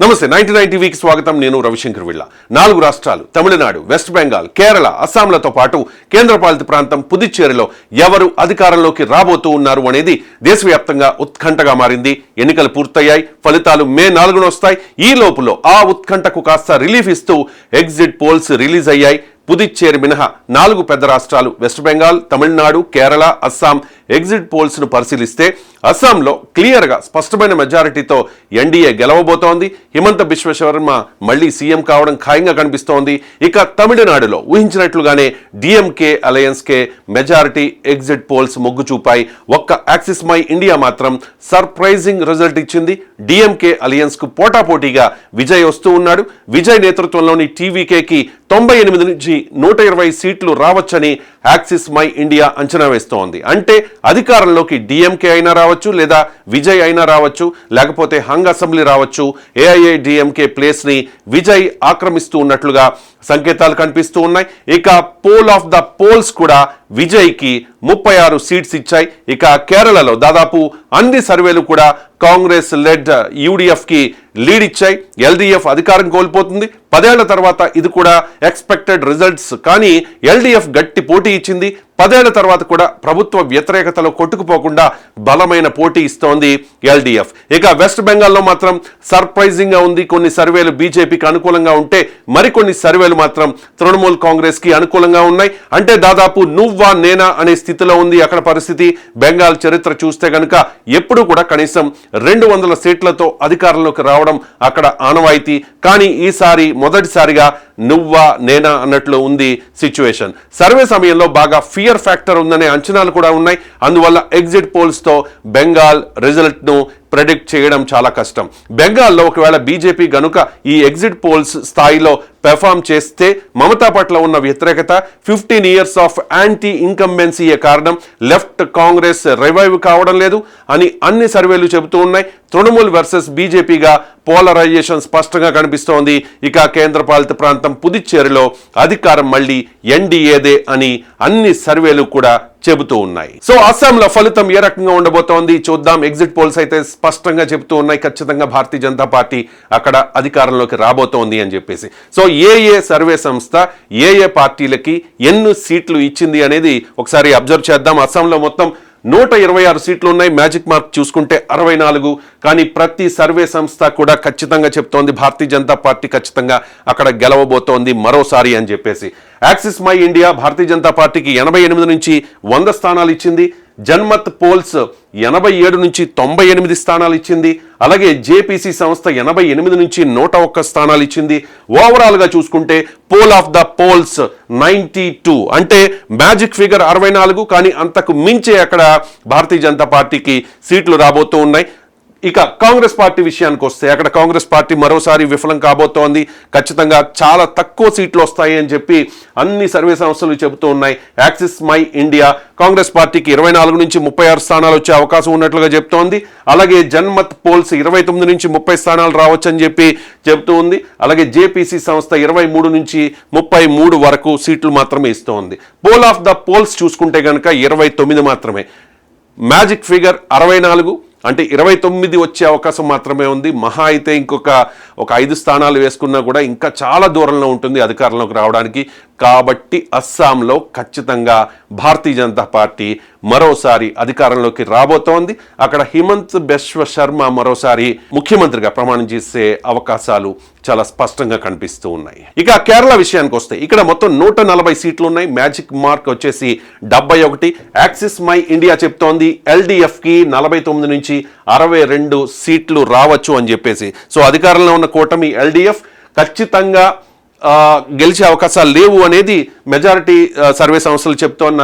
నమస్తే 99 టీవీకి స్వాగతం. నేను రవిశంకర్ విళ్ళ. 4 రాష్ట్రాలు తమిళనాడు, వెస్ట్ బెంగాల్, కేరళ, అస్సాంలతో పాటు కేంద్రపాలిత ప్రాంతం పుదుచ్చేరిలో ఎవరు అధికారంలోకి రాబోతూ ఉన్నారు అనేది దేశవ్యాప్తంగా ఉత్కంఠగా మారింది. ఎన్నికలు పూర్తయ్యాయి, ఫలితాలు మే 4న వస్తాయి. ఈ లోపులో ఆ ఉత్కంఠకు కాస్త రిలీఫ్ ఇస్తూ ఎగ్జిట్ పోల్స్ రిలీజ్ అయ్యాయి. పుదుచ్చేరి మినహా 4 పెద్ద రాష్ట్రాలు west Bengal, Tamil Nadu, Kerala, Assam exit polls ను పరిశీలిస్తే అస్సాంలో క్లియర్గా స్పష్టమైన మెజారిటీతో ఎన్డీఏ గెలవబోతోంది. హిమంత బిశ్వ శర్మ మళ్లీ సీఎం కావడం ఖాయంగా కనిపిస్తోంది. ఇక తమిళనాడులో ఊహించినట్లుగానే డిఎంకే అలయన్స్కే మెజారిటీ ఎగ్జిట్ పోల్స్ మొగ్గు చూపాయి. ఒక్క యాక్సిస్ మై ఇండియా మాత్రం సర్ప్రైజింగ్ రిజల్ట్ ఇచ్చింది. డిఎంకే అలయన్స్ కు పోటాపోటీగా విజయ్ వస్తూ ఉన్నాడు. విజయ్ నేతృత్వంలోని టీవీకేకి 98 నుంచి 120 సీట్లు రావచ్చని యాక్సిస్ మై ఇండియా అంచనా వేస్తోంది. అంటే అధికారంలోకి డిఎంకే అయినా రావచ్చు, లేదా విజయ్ అయినా రావచ్చు, లేకపోతే హంగ్ అసెంబ్లీ రావచ్చు. ఏఐఏడిఎంకే ప్లేస్ ని విజయ్ ఆక్రమిస్తూ ఉన్నట్లుగా సంకేతాలు కనిపిస్తూ ఉన్నాయి. ఇక పోల్ ఆఫ్ ద పోల్స్ కూడా విజయ్ కి 36 సీట్స్ ఇచ్చాయి. ఇక కేరళలో దాదాపు అన్ని సర్వేలు కూడా కాంగ్రెస్ లెడ్ యూడిఎఫ్ కి లీడ్ ఇచ్చాయి. ఎల్డీఎఫ్ అధికారం కోల్పోతుంది. 10 ఏళ్ల తర్వాత ఇది కూడా ఎక్స్పెక్టెడ్ రిజల్ట్స్. కానీ ఎల్డీఎఫ్ గట్టి పోటీ ఇచ్చింది. 10 ఏళ్ల తర్వాత కూడా ప్రభుత్వ వ్యతిరేకతలో కొట్టుకుపోకుండా బలమైన పోటీ ఇస్తోంది ఎల్డీఎఫ్. ఇక వెస్ట్ బెంగాల్లో మాత్రం సర్ప్రైజింగ్ గా ఉంది. కొన్ని సర్వేలు బీజేపీకి అనుకూలంగా ఉంటే మరికొన్ని సర్వేలు మాత్రం తృణమూల్ కాంగ్రెస్ కి అనుకూలంగా ఉన్నాయి. అంటే దాదాపు నువ్వా నేనా అనే స్థితిలో ఉంది అక్కడ పరిస్థితి. బెంగాల్ చరిత్ర చూస్తే గనుక ఎప్పుడు కూడా కనీసం 200 సీట్లతో అధికారంలోకి రావడం అక్కడ ఆనవాయితీ. కానీ ఈసారి మొదటిసారిగా నువ్వా నేనా అన్నట్లు ఉంది సిచ్యువేషన్. సర్వే సమయంలో బాగా ఫియర్ ఫ్యాక్టర్ ఉందనే అంచనాలు కూడా ఉన్నాయి. అందువల్ల ఎగ్జిట్ పోల్స్ తో బెంగాల్ రిజల్ట్ ను ప్రెడిక్ట్ చేయడం చాలా కష్టం. బెంగాల్లో ఒకవేళ బీజేపీ గనుక ఈ ఎగ్జిట్ పోల్స్ స్థాయిలో పెర్ఫామ్ చేస్తే మమతా పట్ల ఉన్న వ్యతిరేకత 15 ఇయర్స్ ఆఫ్ యాంటీ ఇన్కంబెన్సీయే కారణం. లెఫ్ట్ కాంగ్రెస్ రివైవ్ కావడం లేదు అని అన్ని సర్వేలు చెబుతూ ఉన్నాయి. తృణమూల్ వర్సెస్ బీజేపీగా పోలరైజేషన్ స్పష్టంగా కనిపిస్తోంది. ఇక కేంద్రపాలిత ప్రాంతం పుదుచ్చేరిలో అధికారం మళ్ళీ ఎన్డీఏదే అని అన్ని సర్వేలు కూడా చెబుతూ ఉన్నాయి. సో అస్సాంలో ఫలితం ఏ రకంగా ఉండబోతోంది చూద్దాం. ఎగ్జిట్ పోల్స్ అయితే స్పష్టంగా చెబుతూ ఉన్నాయి ఖచ్చితంగా భారతీయ జనతా పార్టీ అక్కడ అధికారంలోకి రాబోతోంది అని చెప్పేసి. సో ఏ సర్వే సంస్థ ఏ పార్టీలకి ఎన్ని సీట్లు ఇచ్చింది అనేది ఒకసారి అబ్జర్వ్ చేద్దాం. అస్సాంలో మొత్తం 126 సీట్లు ఉన్నాయి. మ్యాజిక్ మార్క్ చూసుకుంటే 64. కానీ ప్రతి సర్వే సంస్థ కూడా ఖచ్చితంగా చెప్తోంది భారతీయ జనతా పార్టీ ఖచ్చితంగా అక్కడ గెలవబోతోంది మరోసారి అని చెప్పేసి. Axis my India Bharatiya Janata పార్టీకి 88 నుంచి 100 స్థానాలు ఇచ్చింది. జన్మత్ పోల్స్ 87 నుంచి 98 స్థానాలు ఇచ్చింది. అలాగే జేపీసీ సంస్థ 88 నుంచి 101 స్థానాలు ఇచ్చింది. ఓవరాల్ గా చూసుకుంటే పోల్ ఆఫ్ ద పోల్స్ 92 అంటే మ్యాజిక్ ఫిగర్ 64. కానీ అంతకు మించే అక్కడ భారతీయ జనతా పార్టీకి సీట్లు రాబోతూ ఉన్నాయి. ఇక కాంగ్రెస్ పార్టీ విషయానికి వస్తే అక్కడ కాంగ్రెస్ పార్టీ మరోసారి విఫలం కాబోతోంది. ఖచ్చితంగా చాలా తక్కువ సీట్లు వస్తాయి అని చెప్పి అన్ని సర్వే సంస్థలు చెబుతూ ఉన్నాయి. యాక్సిస్ మై ఇండియా కాంగ్రెస్ పార్టీకి 24 నుంచి 36 స్థానాలు వచ్చే అవకాశం ఉన్నట్లుగా చెప్తోంది. అలాగే జన్మత్ పోల్స్ 29 నుంచి 30 స్థానాలు రావచ్చని చెప్పి చెబుతూ ఉంది. అలాగే జేపీసీ సంస్థ 23 నుంచి 33 వరకు సీట్లు మాత్రమే ఇస్తోంది. పోల్ ఆఫ్ ద పోల్స్ చూసుకుంటే కనుక 29 మాత్రమే. మ్యాజిక్ ఫిగర్ 64 అంటే 29 వచ్చే అవకాశం మాత్రమే ఉంది. మహా అయితే ఇంకొక 5 స్థానాలు వేసుకున్నా కూడా ఇంకా చాలా దూరంలో ఉంటుంది అధికారంలోకి రావడానికి. కాబట్టి అస్సాంలో ఖచ్చితంగా భారతీయ జనతా పార్టీ మరోసారి అధికారంలోకి రాబోతోంది. అక్కడ హిమంత్ బిశ్వ శర్మ మరోసారి ముఖ్యమంత్రిగా ప్రమాణం చేసే అవకాశాలు చాలా స్పష్టంగా కనిపిస్తూ ఉన్నాయి. ఇక కేరళ విషయానికి వస్తే ఇక్కడ మొత్తం 140 సీట్లు ఉన్నాయి. మ్యాజిక్ మార్క్ వచ్చేసి 71. యాక్సిస్ మై ఇండియా చెప్తోంది ఎల్డీఎఫ్ కి 49 నుంచి 62 సీట్లు రావచ్చు అని చెప్పేసి. సో అధికారంలో ఉన్న కూటమి ఎల్డీఎఫ్ ఖచ్చితంగా గెలిచే అవకాశాలు లేవు అనేది మెజారిటీ సర్వే సంస్థలు చెప్తోన్న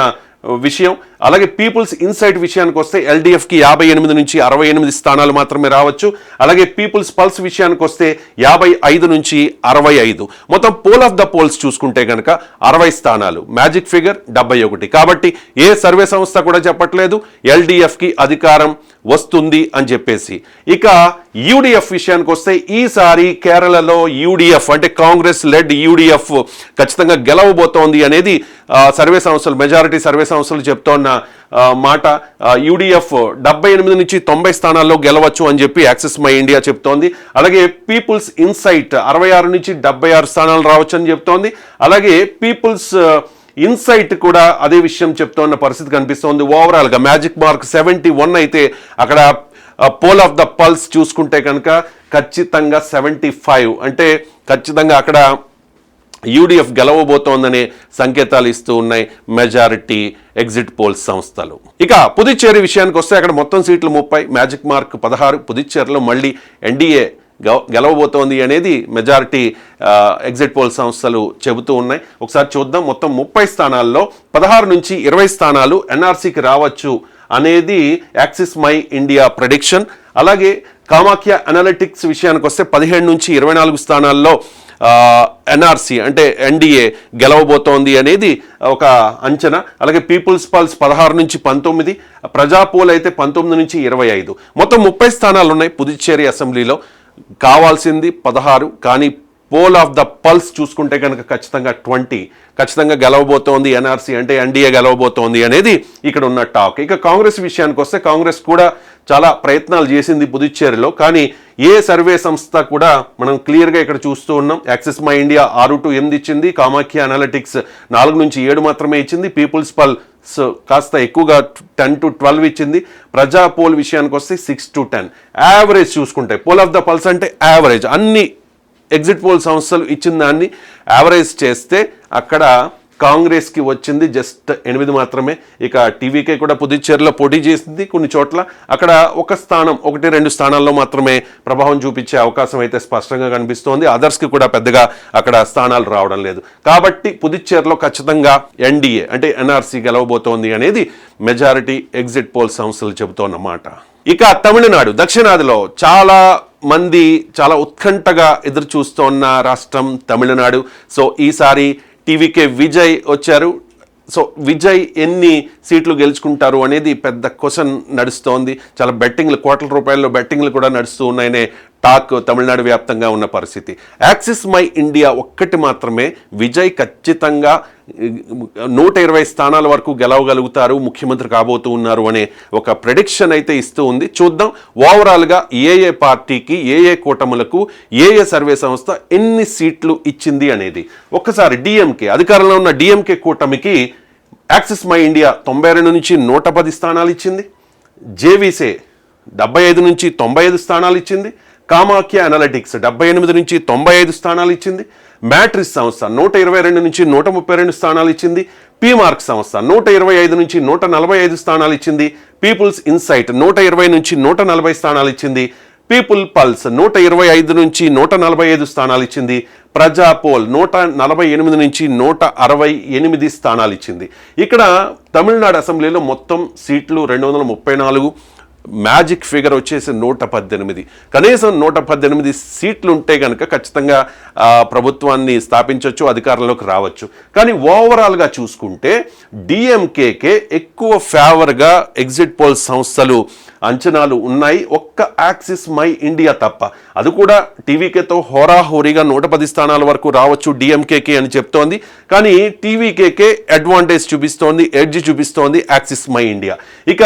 విషయం. అలాగే పీపుల్స్ ఇన్సైట్ విషయానికి వస్తే ఎల్డీఎఫ్కి 58 నుంచి 68 స్థానాలు మాత్రమే రావచ్చు. అలాగే పీపుల్స్ పల్స్ విషయానికి వస్తే 55 నుంచి 65. మొత్తం పోల్ ఆఫ్ ద పోల్స్ చూసుకుంటే కనుక 60 స్థానాలు. Magic figure 71. కాబట్టి ఏ సర్వే సంస్థ కూడా చెప్పట్లేదు ఎల్డీఎఫ్కి అధికారం వస్తుంది అని చెప్పేసి. ఇక యూడిఎఫ్ విషయానికి వస్తే ఈసారి కేరళలో యూడిఎఫ్ అంటే కాంగ్రెస్ లెడ్ యూడిఎఫ్ ఖచ్చితంగా గెలవబోతోంది అనేది సర్వే సంస్థలు మెజారిటీ సర్వే సంస్థలు చెప్తోన్న మాట. యూడిఎఫ్ 78 నుంచి 90 స్థానాల్లో గెలవచ్చు అని చెప్పి యాక్సెస్ మై ఇండియా చెప్తోంది. అలాగే పీపుల్స్ ఇన్సైట్ 66 నుంచి 76 స్థానాలు రావచ్చు అని చెప్తోంది. అలాగే పీపుల్స్ ఇన్సైట్ కూడా అదే విషయం చెప్తున్న పరిస్థితి కనిపిస్తోంది. ఓవరాల్గా మ్యాజిక్ మార్క్ 71 అయితే అక్కడ పోల్ ఆఫ్ ద పల్స్ చూసుకుంటే కనుక ఖచ్చితంగా 75, అంటే ఖచ్చితంగా అక్కడ యూడిఎఫ్ గెలవబోతోందనే సంకేతాలు ఇస్తూ ఉన్నాయి మెజారిటీ ఎగ్జిట్ పోల్స్ సంస్థలు. ఇక పుదుచ్చేరి విషయానికి వస్తే అక్కడ మొత్తం సీట్లు 30, మ్యాజిక్ మార్క్ 16. పుదుచ్చేరిలో మళ్ళీ ఎన్డీఏ గెలవబోతోంది అనేది మెజారిటీ ఎగ్జిట్ పోల్ సంస్థలు చెబుతూ ఉన్నాయి. ఒకసారి చూద్దాం. మొత్తం 30 స్థానాల్లో 16 నుంచి 20 స్థానాలు ఎన్ఆర్సీకి రావచ్చు అనేది యాక్సిస్ మై ఇండియా ప్రెడిక్షన్. అలాగే కామాఖ్య అనలిటిక్స్ విషయానికి వస్తే 17 నుంచి 24 స్థానాల్లో ఎన్ఆర్సీ అంటే ఎన్డీఏ గెలవబోతోంది అనేది ఒక అంచనా. అలాగే పీపుల్స్ పల్స్ 16 నుంచి 19, ప్రజాపోల్ అయితే 19 నుంచి 25. మొత్తం 30 స్థానాలు ఉన్నాయి పుదుచ్చేరి అసెంబ్లీలో. కావాల్సింది 16, కానీ పోల్ ఆఫ్ ద పల్స్ చూసుకుంటే కనుక ఖచ్చితంగా 20 ఖచ్చితంగా గెలవబోతోంది ఎన్ఆర్సీ, అంటే ఎన్డీఏ గెలవబోతోంది అనేది ఇక్కడ ఉన్న టాక్. ఇక కాంగ్రెస్ విషయానికి వస్తే కాంగ్రెస్ కూడా చాలా ప్రయత్నాలు చేసింది పుదుచ్చేరిలో, కానీ ఏ సర్వే సంస్థ కూడా మనం క్లియర్గా ఇక్కడ చూస్తూ ఉన్నాం. యాక్సిస్ మై ఇండియా 6 to 8 ఇచ్చింది, కామాఖ్య అనలిటిక్స్ 4 నుంచి 7 మాత్రమే ఇచ్చింది, పీపుల్స్ పల్స్ కాస్త ఎక్కువగా 10 to 12 ఇచ్చింది. ప్రజా పోల్ విషయానికి వస్తే 6 to 10. యావరేజ్ చూసుకుంటే పోల్ ఆఫ్ ద పల్స్ అంటే యావరేజ్, అన్ని ఎగ్జిట్ పోల్ సంస్థలు ఇచ్చిన దాన్ని యావరేజ్ చేస్తే అక్కడ కాంగ్రెస్కి వచ్చింది జస్ట్ 8 మాత్రమే. ఇక టీవీకే కూడా పుదుచ్చేరిలో పోటీ చేసింది కొన్ని చోట్ల, అక్కడ 1-2 స్థానాల్లో మాత్రమే ప్రభావం చూపించే అవకాశం అయితే స్పష్టంగా కనిపిస్తోంది. అదర్స్కి కూడా పెద్దగా అక్కడ స్థానాలు రావడం లేదు. కాబట్టి పుదుచ్చేరిలో ఖచ్చితంగా ఎన్డీఏ అంటే ఎన్ఆర్సీ గెలవబోతోంది అనేది మెజారిటీ ఎగ్జిట్ పోల్ సంస్థలు చెబుతోన్నమాట. ఇక తమిళనాడు, దక్షిణాదిలో చాలా మంది చాలా ఉత్కంఠగా ఎదురు చూస్తోన్న రాష్ట్రం తమిళనాడు. సో ఈసారి టీవీకే విజయ్ వచ్చారు. సో విజయ్ ఎన్ని సీట్లు గెలుచుకుంటారు అనేది పెద్ద క్వశ్చన్ నడుస్తోంది. చాలా బెట్టింగ్లు, కోట్ల రూపాయల్లో బెట్టింగ్లు కూడా నడుస్తూ ఉన్నాయనే టాక్ తమిళనాడు వ్యాప్తంగా ఉన్న పరిస్థితి. యాక్సిస్ మై ఇండియా ఒక్కటి మాత్రమే విజయ్ ఖచ్చితంగా 120 స్థానాల వరకు గెలవగలుగుతారు, ముఖ్యమంత్రి కాబోతూ ఉన్నారు అనే ఒక ప్రెడిక్షన్ అయితే ఇస్తూ ఉంది. చూద్దాం ఓవరాల్గా ఏ పార్టీకి, ఏ కూటములకు, ఏ సర్వే సంస్థ ఎన్ని సీట్లు ఇచ్చింది అనేది. ఒక్కసారి డిఎంకే, అధికారంలో ఉన్న డిఎంకే కూటమికి యాక్సిస్ మై ఇండియా 92 నుంచి 110 స్థానాలు ఇచ్చింది, జేవీసే 75 నుంచి 95 స్థానాలు ఇచ్చింది, కామాఖ్య అనలిటిక్స్ 78 నుంచి 95 స్థానాలు ఇచ్చింది, మ్యాట్రిక్స్ సంస్థ 122 నుంచి 132 స్థానాలు ఇచ్చింది, పీమార్క్ సంస్థ 125 నుంచి 145 స్థానాలు ఇచ్చింది, పీపుల్స్ ఇన్సైట్ 120 నుంచి 140 స్థానాలు ఇచ్చింది, పీపుల్ పల్స్ 125 నుంచి 145 స్థానాలు ఇచ్చింది, ప్రజాపోల్ 148 నుంచి 168 స్థానాలు ఇచ్చింది. ఇక్కడ తమిళనాడు అసెంబ్లీలో మొత్తం సీట్లు 234, మ్యాజిక్ ఫిగర్ వచ్చేసి 118. కనీసం 118 సీట్లు ఉంటే కనుక ఖచ్చితంగా ప్రభుత్వాన్ని స్థాపించవచ్చు, అధికారంలోకి రావచ్చు. కానీ ఓవరాల్గా చూసుకుంటే డిఎంకేకే ఎక్కువ ఫేవర్గా ఎగ్జిట్ పోల్ సంస్థలు అంచనాలు ఉన్నాయి, ఒక్క యాక్సిస్ మై ఇండియా తప్ప. అది కూడా టీవీకేతో హోరాహోరీగా 110 స్థానాల వరకు రావచ్చు డిఎంకేకే అని చెప్తోంది. కానీ టీవీకేకే అడ్వాంటేజ్ చూపిస్తోంది, ఎడ్జ్ చూపిస్తోంది యాక్సిస్ మై ఇండియా. ఇక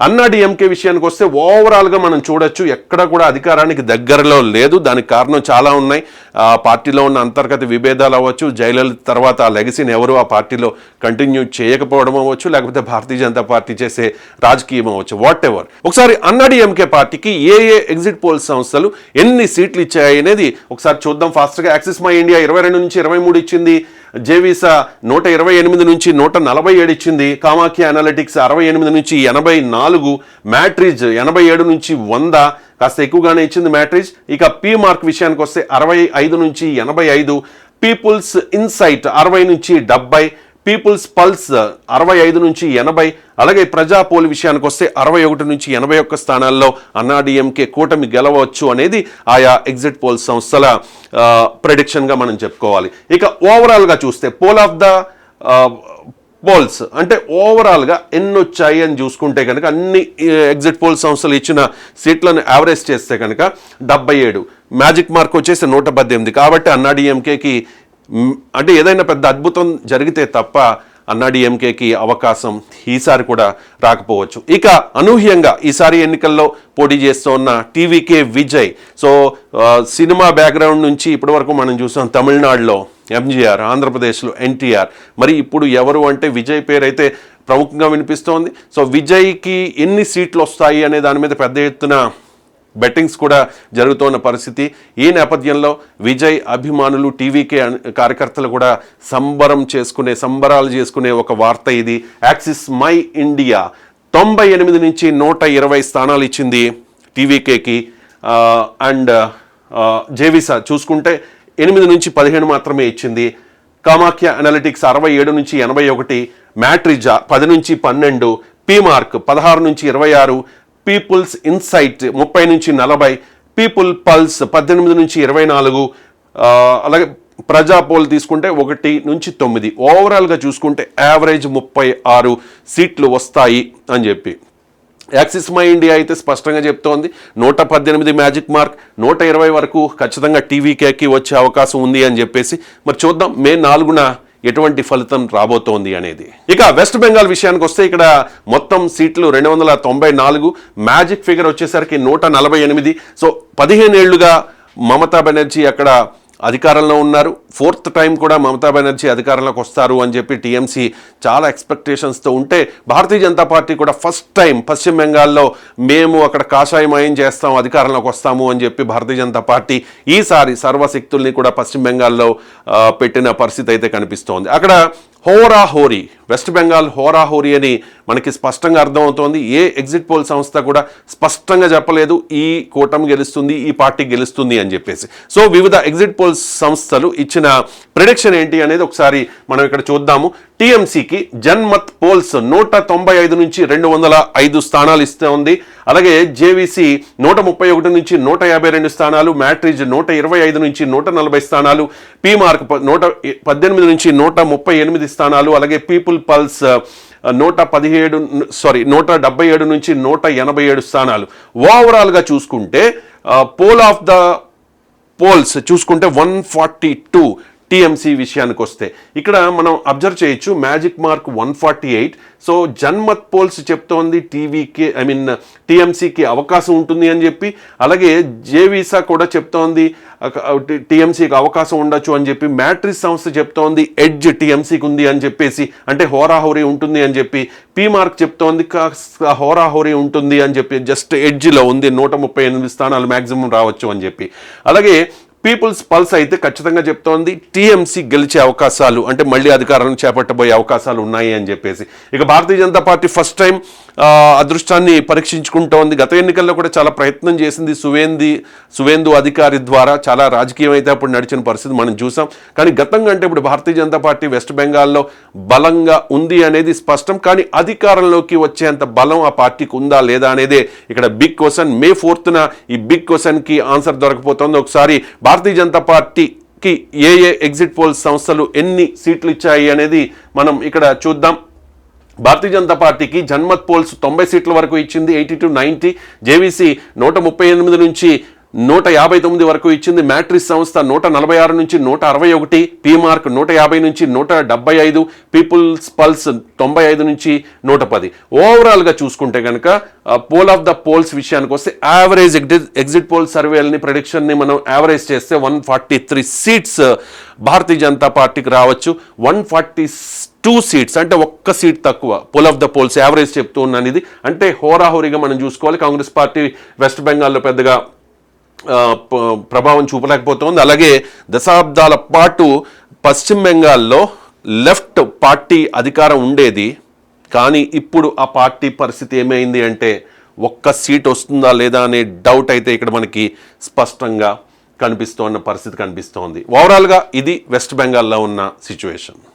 అన్నా డిఎంకే విషయానికి వస్తే ఓవరాల్గా మనం చూడొచ్చు ఎక్కడ కూడా అధికారానికి దగ్గరలో లేదు. దానికి కారణం చాలా ఉన్నాయి. పార్టీలో ఉన్న అంతర్గత విభేదాలు అవ్వచ్చు, జయలలిత తర్వాత ఆ లెగసీని ఎవరు ఆ పార్టీలో కంటిన్యూ చేయకపోవడం అవ్వచ్చు, లేకపోతే భారతీయ జనతా పార్టీ చేసే రాజకీయం అవ్వచ్చు, వాట్ ఎవర్. ఒకసారి అన్నాడీఎంకే పార్టీకి ఏ ఎగ్జిట్ పోల్ సంస్థలు ఎన్ని సీట్లు ఇచ్చాయి అనేది ఒకసారి చూద్దాం ఫాస్ట్గా. యాక్సిస్ మై ఇండియా 22 నుంచి 23 ఇచ్చింది, జేవీసా 128 నుంచి 147 ఇచ్చింది, కామాఖ్య అనలిటిక్స్ 68 నుంచి 84, మ్యాట్రిజ్ 87 నుంచి 100, కాస్త ఎక్కువగానే ఇచ్చింది మ్యాట్రిజ్. ఇక పీ మార్క్ విషయానికి వస్తే 65 నుంచి 85, పీపుల్స్ ఇన్సైట్ 60 నుంచి 70, పీపుల్స్ పల్స్ 65 నుంచి 80, అలాగే ప్రజాపోల్ విషయానికి వస్తే 61 నుంచి 81 స్థానాల్లో అన్నాడీఎంకే కూటమి గెలవచ్చు అనేది ఆయా ఎగ్జిట్ పోల్ సంస్థల ప్రెడిక్షన్గా మనం చెప్పుకోవాలి. ఇక ఓవరాల్గా చూస్తే పోల్ ఆఫ్ ద పోల్స్ అంటే ఓవరాల్గా ఎన్ని వచ్చాయి అని చూసుకుంటే కనుక అన్ని ఎగ్జిట్ పోల్ సంస్థలు ఇచ్చిన సీట్లను యావరేజ్ చేస్తే కనుక 77, మ్యాజిక్ మార్క్ వచ్చేసి 118. కాబట్టి అన్నాడీఎంకేకి అంటే ఏదైనా పెద్ద అద్భుతం జరిగితే తప్ప అన్నాడీఎంకేకి అవకాశం ఈసారి కూడా రాకపోవచ్చు. ఇక అనూహ్యంగా ఈసారి ఎన్నికల్లో పోటీ చేస్తున్న TVK Vijay. So cinema background నుంచి ఇప్పటి వరకు మనం చూసాం తమిళనాడులో ఎంజీఆర్, ఆంధ్రప్రదేశ్లో ఎన్టీఆర్. మరి ఇప్పుడు ఎవరు అంటే విజయ్ పేరు అయితే ప్రముఖంగా వినిపిస్తోంది. సో విజయ్కి ఎన్ని సీట్లు వస్తాయి అనే దాని మీద పెద్ద ఎత్తున బెట్టింగ్స్ కూడా జరుగుతున్న పరిస్థితి. ఈ నేపథ్యంలో విజయ్ అభిమానులు, టీవీకే కార్యకర్తలు కూడా సంబరాలు చేసుకునే ఒక వార్త ఇది. యాక్సిస్ మై ఇండియా 98 నుంచి 120 స్థానాలు ఇచ్చింది టీవీకేకి. అండ్ జేవిసా చూసుకుంటే 8 నుంచి 15 మాత్రమే ఇచ్చింది. కామాఖ్య అనలిటిక్స్ 67 నుంచి 81, మ్యాట్రిజా 10 నుంచి 12, పీమార్క్ 16 నుంచి 26, పీపుల్స్ ఇన్సైట్ 30 నుంచి 40, పీపుల్ పల్స్ 18 నుంచి 24, అలాగే ప్రజాపోల్ తీసుకుంటే 1 నుంచి 9. ఓవరాల్గా చూసుకుంటే యావరేజ్ 36 సీట్లు వస్తాయి అని చెప్పి యాక్సిస్ మై ఇండియా అయితే స్పష్టంగా చెప్తోంది. 118 మ్యాజిక్ మార్క్, 120 వరకు ఖచ్చితంగా టీవీకేకి వచ్చే అవకాశం ఉంది అని చెప్పేసి. మరి చూద్దాం మే 4న ఎటువంటి ఫలితం రాబోతోంది అనేది. ఇక వెస్ట్ బెంగాల్ విషయానికి వస్తే ఇక్కడ మొత్తం సీట్లు 294, మ్యాజిక్ ఫిగర్ వచ్చేసరికి 148. సో 15 ఏళ్లుగా మమతా బెనర్జీ అక్కడ అధికారంలో ఉన్నారు. 4th టైం కూడా మమతా బెనర్జీ అధికారంలోకి వస్తారు అని చెప్పి టీఎంసీ చాలా ఎక్స్పెక్టేషన్స్తో ఉంటే, భారతీయ జనతా పార్టీ కూడా ఫస్ట్ టైం పశ్చిమ బెంగాల్లో మేము అక్కడ కాషాయమయం చేస్తాం, అధికారంలోకి వస్తాము అని చెప్పి భారతీయ జనతా పార్టీ ఈసారి సర్వశక్తుల్ని కూడా పశ్చిమ బెంగాల్లో పెట్టిన పరిస్థితి అయితే కనిపిస్తోంది. అక్కడ హోరాహోరీ, వెస్ట్ బెంగాల్ హోరాహోరీ అని మనకి స్పష్టంగా అర్థమవుతోంది. ఏ ఎగ్జిట్ పోల్ సంస్థ కూడా స్పష్టంగా చెప్పలేదు ఈ కూటమి గెలుస్తుంది, ఈ పార్టీ గెలుస్తుంది అని చెప్పేసి. సో వివిధ ఎగ్జిట్ పోల్ సంస్థలు ఇచ్చిన ప్రిడిక్షన్ ఏంటి అనేది ఒకసారి మనం ఇక్కడ చూద్దాము. టీఎంసీకి జన్మత్ పోల్స్ 195 నుంచి 205 స్థానాలు ఇస్తూ ఉంది. అలాగే జేవీసీ 131 నుంచి 152 స్థానాలు, మ్యాట్రిజ్ 125 నుంచి 140 స్థానాలు, పీమార్క్ 118 నుంచి 138 స్థానాలు, అలాగే పీపుల్ పల్స్ 177 నుంచి 187 స్థానాలు. ఓవరాల్గా చూసుకుంటే పోల్ ఆఫ్ ద పోల్స్ చూసుకుంటే 142 టీఎంసీ విషయానికి వస్తే ఇక్కడ మనం అబ్జర్వ్ చేయొచ్చు magic mark 148. So Janmat polls చెప్తోంది టీఎంసీకి అవకాశం ఉంటుంది అని చెప్పి, అలాగే జేవీసా కూడా చెప్తోంది టీఎంసీకి అవకాశం ఉండొచ్చు అని చెప్పి, మ్యాట్రిక్స్ సంస్థ చెప్తోంది ఎడ్జ్ టీఎంసీకి ఉంది అని చెప్పేసి, అంటే హోరాహోరీ ఉంటుంది అని చెప్పి, పీమార్క్ చెప్తోంది హోరాహోరీ ఉంటుంది అని చెప్పి, జస్ట్ ఎడ్జ్లో ఉంది 138 స్థానాలు మ్యాక్సిమం రావచ్చు అని చెప్పి. అలాగే పీపుల్స్ పల్స్ అయితే ఖచ్చితంగా చెప్తోంది టీఎంసీ గెలిచే అవకాశాలు, అంటే మళ్ళీ అధికారం చేపట్టబోయే అవకాశాలు ఉన్నాయి అని చెప్పేసి. ఇక Bharatiya Janata party first time అదృష్టాన్ని పరీక్షించుకుంటోంది. గత ఎన్నికల్లో కూడా చాలా ప్రయత్నం చేసింది సువేందు అధికారి ద్వారా, చాలా రాజకీయం అయితే అప్పుడు నడిచిన పరిస్థితి మనం చూసాం. కానీ గతం కంటే ఇప్పుడు భారతీయ జనతా పార్టీ వెస్ట్ బెంగాల్లో బలంగా ఉంది అనేది స్పష్టం. కానీ అధికారంలోకి వచ్చేంత బలం ఆ పార్టీకి ఉందా లేదా అనేదే ఇక్కడ బిగ్ క్వశ్చన్. మే 4న ఈ బిగ్ క్వశ్చన్కి ఆన్సర్ దొరకపోతుంది. ఒకసారి భారతీయ జనతా పార్టీకి ఏ ఎగ్జిట్ పోల్ సంస్థలు ఎన్ని సీట్లు ఇచ్చాయి అనేది మనం ఇక్కడ చూద్దాం. భారతీయ జనతా పార్టీకి జన్మత్ పోల్స్ 90 సీట్ల వరకు ఇచ్చింది, 80 to 90. జేవీసీ 138 నుంచి 159 వరకు ఇచ్చింది. మ్యాట్రిక్స్ సంస్థ 146 నుంచి 161, పీమార్క్ 150 నుంచి 175, పీపుల్స్ పల్స్ 95 నుంచి 110. ఓవరాల్గా చూసుకుంటే కనుక పోల్ ఆఫ్ ద పోల్స్ విషయానికి వస్తే యావరేజ్ ఎగ్జిట్ పోల్ సర్వేలని ప్రెడిక్షన్ని మనం యావరేజ్ చేస్తే 143 సీట్స్ భారతీయ జనతా పార్టీకి రావచ్చు. 142 సీట్స్ అంటే ఒక్క సీట్ తక్కువ poll of the polls average చెప్తూ ఉన్నాను. ఇది అంటే హోరాహోరీగా మనం చూసుకోవాలి. కాంగ్రెస్ పార్టీ వెస్ట్ బెంగాల్లో పెద్దగా ప్రభావం చూపలేకపోతుంది. అలాగే దశాబ్దాల పాటు పశ్చిమ బెంగాల్లో లెఫ్ట్ పార్టీ అధికారం ఉండేది. కానీ ఇప్పుడు ఆ పార్టీ పరిస్థితి ఏమైంది అంటే ఒక్క సీట్ వస్తుందా లేదా అనే డౌట్ అయితే ఇక్కడ మనకి స్పష్టంగా కనిపిస్తోన్న పరిస్థితి కనిపిస్తోంది. ఓవరాల్గా ఇది వెస్ట్ బెంగాల్లో ఉన్న సిచ్యువేషన్.